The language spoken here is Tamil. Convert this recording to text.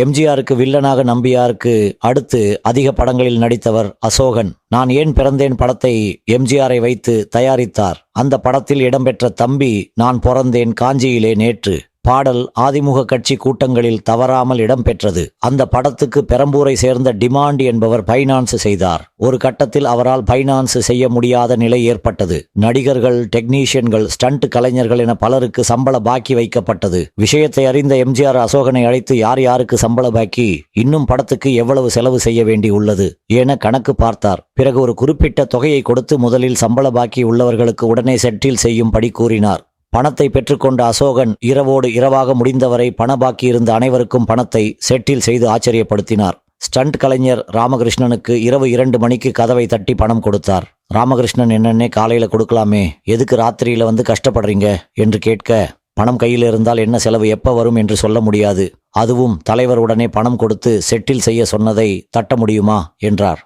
எம்ஜிஆருக்கு வில்லனாக நம்பியாருக்கு அடுத்து அதிக படங்களில் நடித்தவர் அசோகன். நான் ஏன் பிறந்தேன் படத்தை எம்ஜிஆரை வைத்து தயாரித்தார். அந்த படத்தில் இடம்பெற்ற தம்பி நான் பிறந்தேன் காஞ்சியிலே நேற்று பாடல் அதிமுக கட்சி கூட்டங்களில் தவறாமல் இடம்பெற்றது. அந்த படத்துக்கு பெரம்பூரை சேர்ந்த டிமாண்ட் என்பவர் பைனான்ஸ் செய்தார். ஒரு கட்டத்தில் அவரால் பைனான்ஸ் செய்ய முடியாத நிலை ஏற்பட்டது. நடிகர்கள், டெக்னீஷியன்கள், ஸ்டண்ட் கலைஞர்கள் என பலருக்கு சம்பள பாக்கி வைக்கப்பட்டது. விஷயத்தை அறிந்த எம்ஜிஆர் அசோகனை அழைத்து யார் யாருக்கு சம்பள பாக்கி, இன்னும் படத்துக்கு எவ்வளவு செலவு செய்ய வேண்டி உள்ளது என கணக்கு பார்த்தார். பிறகு ஒரு குறிப்பிட்ட தொகையை கொடுத்து முதலில் சம்பள பாக்கி உள்ளவர்களுக்கு உடனே செட்டில் செய்யும்படி கூறினார். பணத்தை பெற்றுக்கொண்ட அசோகன் இரவோடு இரவாக முடிந்தவரை பண பாக்கி இருந்த அனைவருக்கும் பணத்தை செட்டில் செய்து ஆச்சரியப்படுத்தினார். ஸ்டண்ட் கலைஞர் ராமகிருஷ்ணனுக்கு இரவு 2 மணிக்கு கதவை தட்டி பணம் கொடுத்தார். ராமகிருஷ்ணன் என்னன்னே காலையில கொடுக்கலாமே, எதுக்கு ராத்திரியில வந்து கஷ்டப்படுறீங்க என்று கேட்க, பணம் கையில் இருந்தால் என்ன செலவு எப்ப வரும் என்று சொல்ல முடியாது. அதுவும் தலைவர் உடனே பணம் கொடுத்து செட்டில் செய்ய சொன்னதை தட்ட முடியுமா என்றார்.